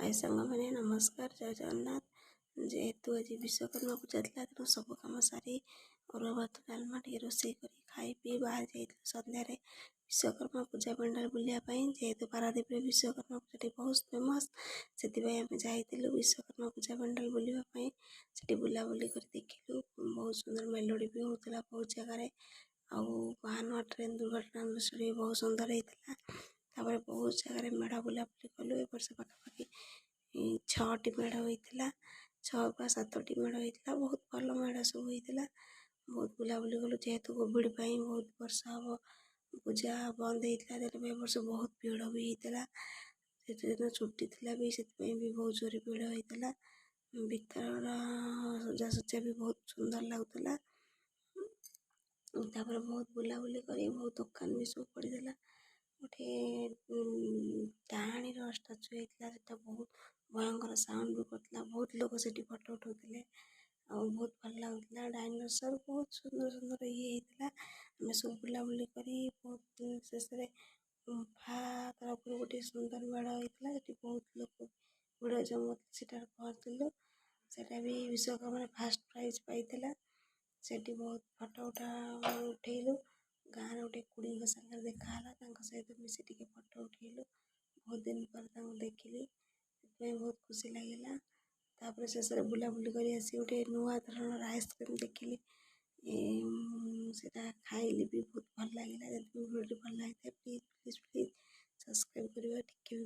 हाय साଙ୍ଗମାନେ नमस्कार जय जगन्नाथ। जेहेतु आज विश्वकर्मा पूजा था तेणु सब कम सारी अरुआ भात डालमा टे रोषे कर खाई पी बाहर जाइलु संध्यारे विश्वकर्मा पूजा पंडाल बुलायापी। जेहेतु पारादीप विश्वकर्मा पूजा बहुत फेमस से आम जाइलु विश्वकर्मा पूजा पंडाल बुलायापी। से बुलाबुली कर देखिलु बहुत सुंदर मेलोडी भी होता बहुत जगार आउ ट्रेन दुर्घटना दृश्य भी बहुत सुंदर होता। बहुत जगह मेढ़ बुलाबुली कलु ए वर्ष पाखापाखि 6टी मेढ़ होता 6 ବା 7टी मेढ़ होता बहुत भल मेढ़ सब होता। बहुत बुलाबुली कलु जेहेतु कोविड बहुत वर्ष हम पूजा बंद होता ए वर्ष बहुत भीड़ भी होता दिन छुट्टी थी भी बहुत जोर भीड़ होता। भीतर सजासजा भी बहुत सुंदर लगुला बहुत बुलाबुली कर बहुत दुकान भी सब पड़ेगा। गोटे डाणी स्टाचू होता से बहुत भयंकर साउंड भी करता बहुत लोग से फटो उठाते बहुत भल लगुला डायनोसर बहुत सुंदर सुंदर ये होता। आम सब बुलाबुली कर बहुत शेष गुंफा तरफ गोटे सुंदर मेढ़ होता बहुत लोग भिड़ जमते सेठार पहुँचलु सेटा भी विश्वकर्मा फास्ट प्राइज पाई से बहुत फटो उठेलु गाँव गोटे कुड़ी सागर देखा सहित मिसी टे फटो उठेलु बहुत दिन पर देखिली बहुत खुशी लगे। तापर शेष बुलाबुली कर गोटे नुआ धरण आइसक्रीम देखिली से खाइली भी बहुत भल लगे। भिडियो भल लगे प्लीज प्लीज प्लीज सब्सक्राइब करवा टिके।